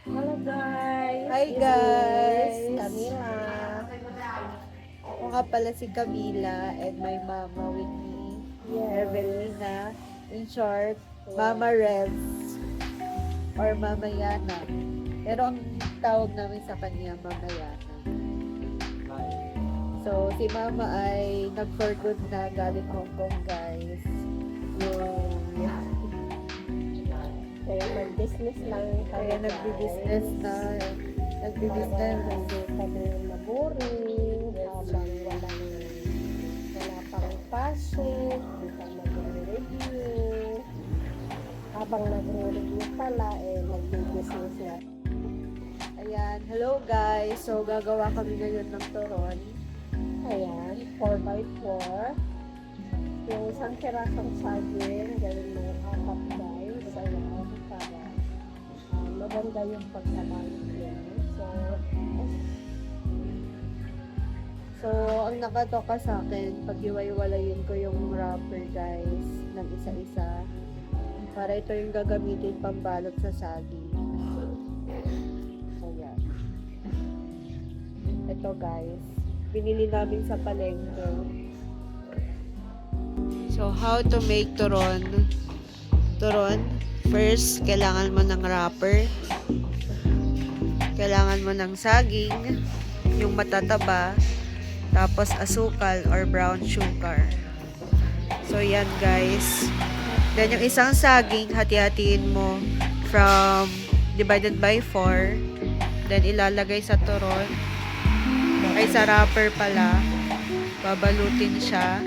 Hello guys! Hi This guys! is Camila. Ako nga pala si Camila and my mama with me, Evelina. In short, Mama Revs or Mama Yana. Pero ang tawag namin sa kanya, Mama Yana. So, si Mama ay nag-for good na galing Hong Kong, guys. Kaya mag-business lang Kaya kami nagbi-business na. Nagbi-business. Hindi kami maboring habang wala pang pasok, hindi pa mag-review. Habang nagre-review pala, nag-business na. Ayan. Hello guys. So, gagawa kami ngayon ng turon. Ayan, 4x4. Yung isang pirasong saging, gawin mo 4 guys. Ayan, para maganda yung pagkabalot niya. So, ang nakatoka sa akin, pag-iwaiwalayin ko yung wrapper guys, ng isa-isa. Para ito yung gagamitin pambalot sa saging. Ayan. Ito guys, binili namin sa palengke. So, how to make turon? Turon, first, kailangan mo ng wrapper. Kailangan mo ng saging, yung matataba, tapos asukal or brown sugar. So, yan guys. Then, yung isang saging, hati-hatiin mo from divided by 4. Then, ilalagay sa turon. Ay, sa wrapper pala. Babalutin siya.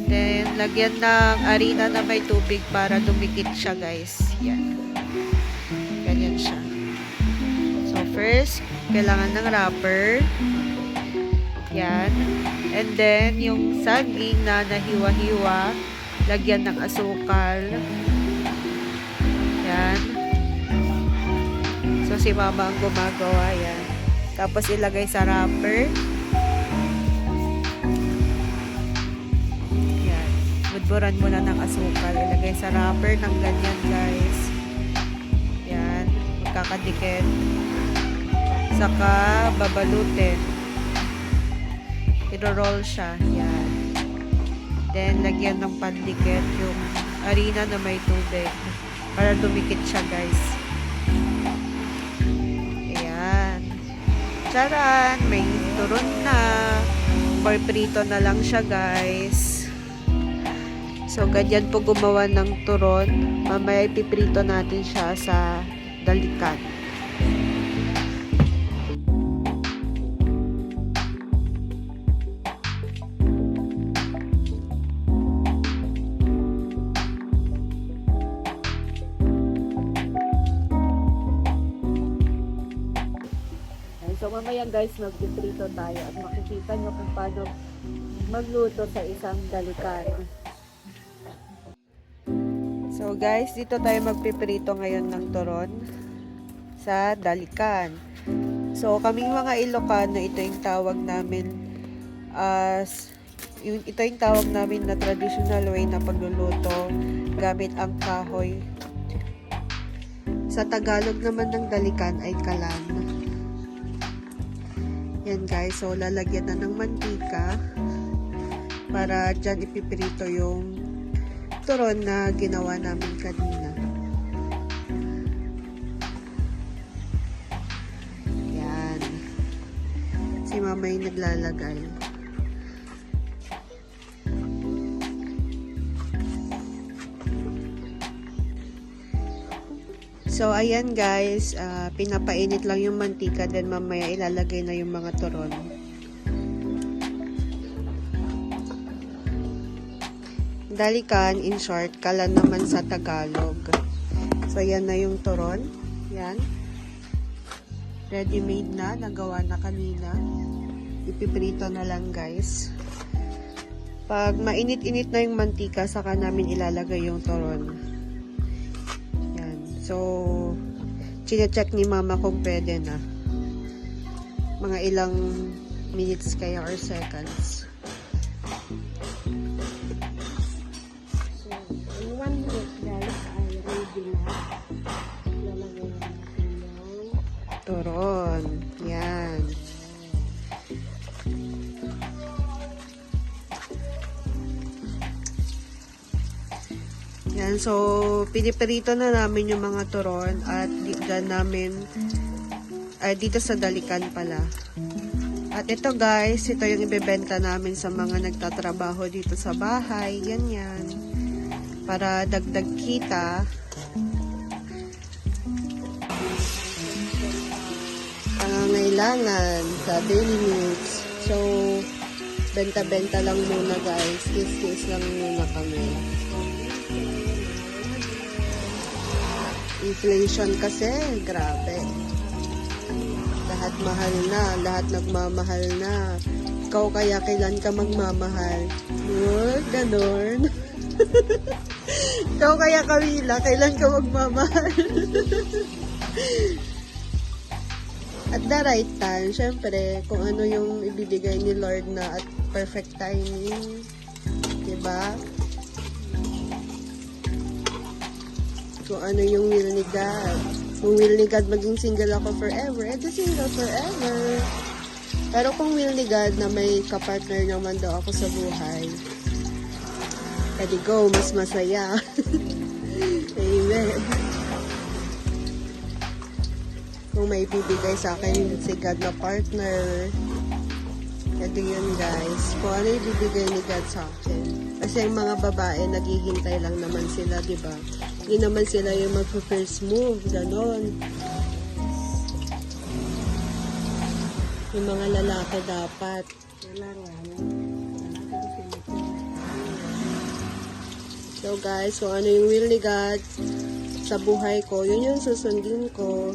Then, lagyan ng harina na may tubig para dumikit siya, guys. Yan. Ganyan siya. So, first, kailangan ng wrapper. Yan. And then, yung saging na nahiwa-hiwa, lagyan ng asukal. Yan. So, si mama ang gumagawa yan. Tapos, ilagay sa wrapper. Yan. Budburan mo na ng asukal. Ilagay sa wrapper ng ganyan, guys. Yan. Magkakadikit. Saka, babalutin. I-roll siya. Yan. Then, lagyan ng pandikit yung harina na may tubig para dumikit siya, guys. Ayan. Charan! May turon na. Or prito na lang siya, guys. So, ganyan po gumawa ng turon. Mamaya ipiprito natin siya sa dalikan. So, mamaya guys, magpiprito tayo at makikita nyo kung paano magluto sa isang dalikan. So, guys, dito tayo magpiprito ngayon ng turon sa dalikan. So, kaming mga Ilocano, ito yung tawag namin ito yung tawag namin na traditional way na pagluluto gamit ang kahoy. Sa Tagalog naman ng dalikan ay kalan. Yan guys, so lalagyan na ng mantika para dyan ipiprito yung turon na ginawa namin kanina. Yan. Si mama yung naglalagay. So, ayan guys, pinapainit lang yung mantika, then mamaya ilalagay na yung mga turon. Dalikan, in short, kalan naman sa Tagalog. So, ayan na yung turon. Yan. Ready-made na, nagawa na kanina. Ipiprito na lang guys. Pag mainit-init na yung mantika, saka namin ilalagay yung turon. So, chine-check ni mama kung pwede na. Mga ilang minutes kaya or seconds. So, in 1 minute guys, ay ready na. Lalagyan natin yung turon. Yan. Yan, so piniprito na namin yung mga turon at dyan namin dito sa Dalikan pala. At ito guys, ito yung ibebenta namin sa mga nagtatrabaho dito sa bahay, ganyan. Para dagdag kita. Pangangailangan sa daily needs. So, benta-benta lang muna guys. Kiss-kiss lang muna kami. Inflation kasi, grabe. Lahat mahal na, lahat nagmamahal na. Ikaw kaya kailan ka magmamahal? Ganon. Ikaw kaya Camila, kailan ka magmamahal? At the right time, syempre, kung ano yung ibibigay ni Lord na at perfect timing. Diba? Kung ano yung will ni God. Kung will ni God maging single ako forever, edi single forever. Pero kung will ni God na may kapartner naman daw ako sa buhay, edi go, mas masaya. Amen. Kung may bibigay sa akin si God na partner, edi yun guys. Kung ano yung bibigay ni God sa akin. Kasi yung mga babae, naghihintay lang naman sila, diba? Hindi naman sila yung mag-first move, ganon. Yung mga lalaki dapat. So guys, kung ano yung will ni God sa buhay ko, yun yung susundin ko.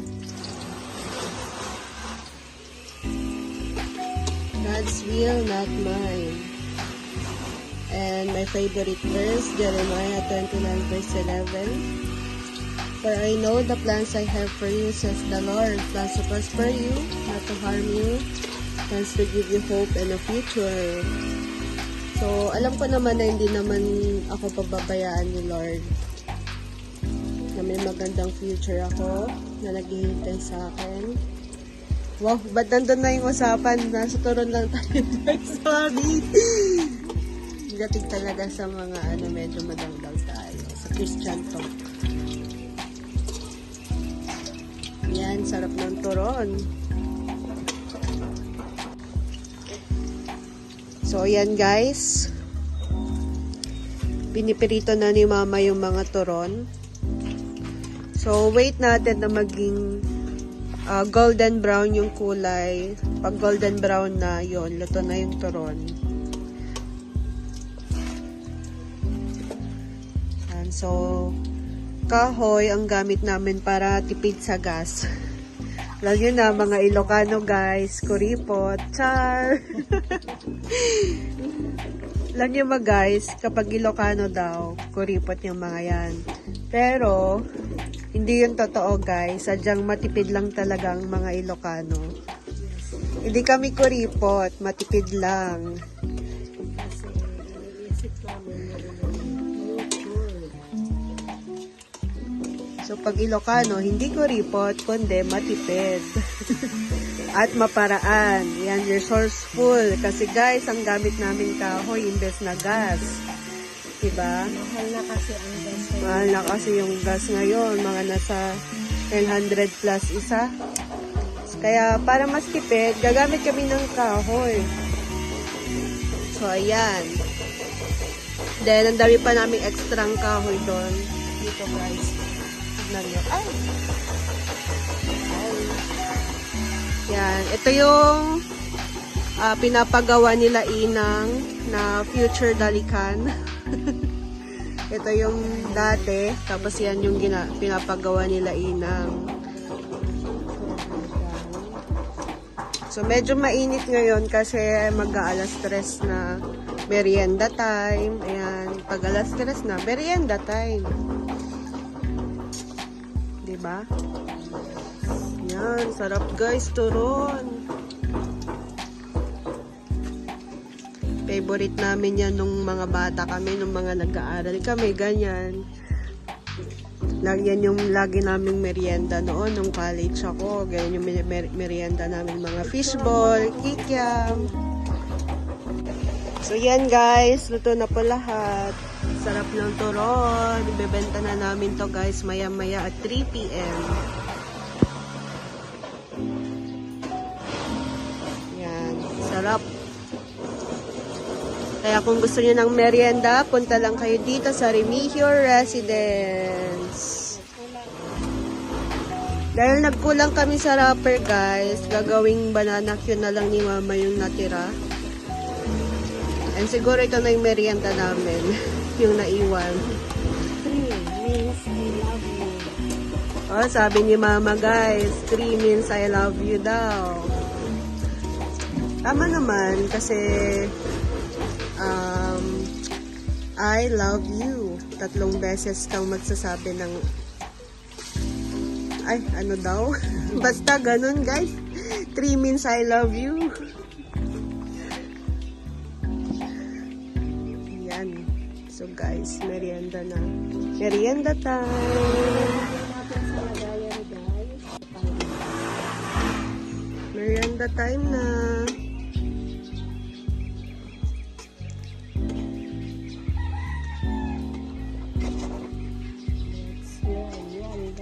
God's will, not mine. And my favorite verse, Jeremiah 29 verse 11. For I know the plans I have for you, says the Lord, plans to prosper you, not to harm you, plans to give you hope and a future. So, alam ko naman na hindi naman ako pababayaan ni Lord. Na may magandang future ako, na naghihintay sa akin. Wow, ba't nandun na yung usapan? Nasa turon lang tayo, guys. Sorry. Dating talaga sa mga medyo madangdang tayo. Sa Christian talk. Yan, sarap ng turon. So, yan guys. Pinipirito na ni mama yung mga turon. So, wait natin na maging golden brown yung kulay. Pag golden brown na, yon, luto na yung turon. So, kahoy ang gamit namin para tipid sa gas. Alam nyo na, mga Ilocano guys, kuripot, char! Alam nyo ba guys, kapag Ilocano daw, kuripot yung mga yan. Pero, hindi yun totoo guys, sadyang matipid lang talaga ang mga Ilocano. Hindi kami kuripot, matipid lang. So, pag Ilocano, hindi kuripot, kundi matipid. At maparaan. Yan, resourceful. Kasi guys, ang gamit namin kahoy, imbes na gas. Diba? Mahal na kasi ang gas. Mahal na kasi yung gas ngayon. Mga nasa 100 plus isa. Kaya, para mas tipid, gagamit kami ng kahoy. So, ayan. Then, ang dami pa namin extrang kahoy doon. Dito guys. Ay! Yan. Ito yung pinapagawa nila Inang na future Dalikan. Ito yung dati. Tapos yan yung pinapagawa nila Inang. So, medyo mainit ngayon kasi mag-aalas 3 na merienda time. Ayan. Pag alas 3 na, merienda time. Diba? Yan, sarap guys, turon. Favorite namin yan nung mga bata kami, nung mga nag-aaral kami, ganyan. Yan yung lagi naming merienda noon nung college ako. Ganyan yung merienda namin, mga fishball, kikiam. So yan guys, luto na po lahat. Sarap ng turon. Ibebenta na namin to guys maya-maya at 3 p.m. Yan, sarap. Kaya kung gusto niyo ng merienda, punta lang kayo dito sa Remigio Residence. Dahil nagkulang kami sa wrapper guys, gagawing banana cue na lang ni mama yung natira. And siguro ito na yung merienda namin, yung naiwan. 3 means I love you. Oh, sabi ni mama guys, 3 means I love you daw. Tama naman kasi I love you. 3 beses kang magsasabi ng ay, ano daw? Basta ganun guys. 3 means I love you. Yan. So guys, merienda na. Merienda time. Natin sa lagayan guys. Merienda time na.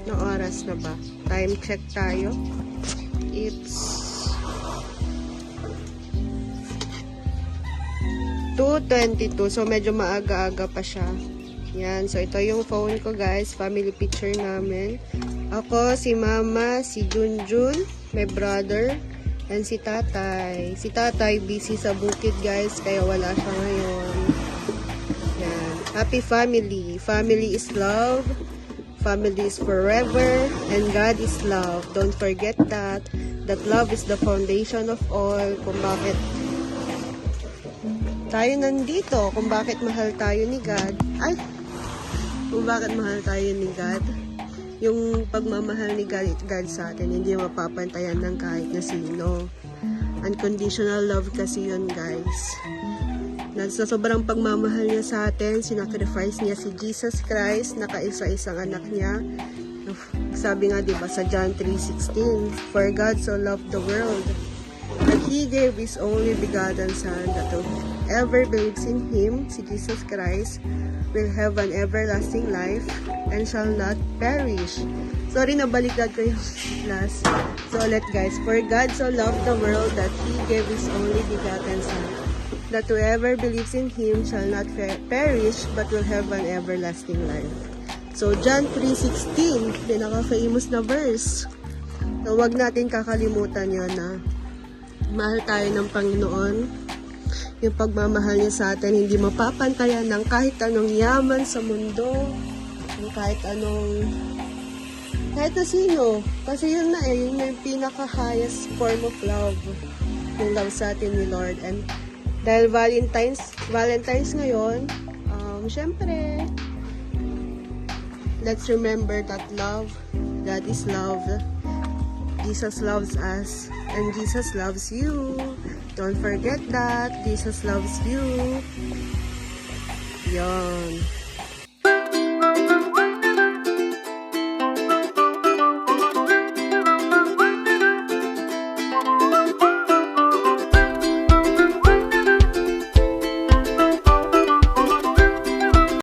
No oras na ba? Time check tayo. It's 2:22. So medyo maaga-aga pa siya. Yan. So ito yung phone ko guys. Family picture namin. Ako, si mama, si Junjun, my brother, and si tatay. Si tatay busy sa bukid guys. Kaya wala siya ngayon. Yan. Happy family. Family is love. Family is forever, and God is love. Don't forget that love is the foundation of all. Kung bakit tayo nandito, kung bakit mahal tayo ni God, kung bakit mahal tayo ni God, yung pagmamahal ni God sa atin, hindi mapapantayan ng kahit na sino. Unconditional love kasi yun guys. Sa sobrang pagmamahal niya sa atin, sinacrifice niya si Jesus Christ, nakaisa-isang anak niya. Sabi nga diba sa John 3:16, For God so loved the world, that He gave His only begotten Son, that whoever believes in Him, si Jesus Christ, will have an everlasting life and shall not perish. Sorry, nabaliktad ko yung last. So ulit guys, For God so loved the world, that He gave His only begotten Son, that whoever believes in Him shall not perish, but will have an everlasting life. So, John 3:16, pinaka-famous na verse. So, wag natin kakalimutan yun na mahal tayo ng Panginoon. Yung pagmamahal niya sa atin, hindi mapapantayan ng kahit anong yaman sa mundo, kahit na sino. Kasi yun na yun na yung pinaka-highest form of love. Yung love sa atin ni Lord. And dahil Valentine's ngayon, syempre, let's remember that love, God is love, Jesus loves us, and Jesus loves you. Don't forget that, Jesus loves you. Yon.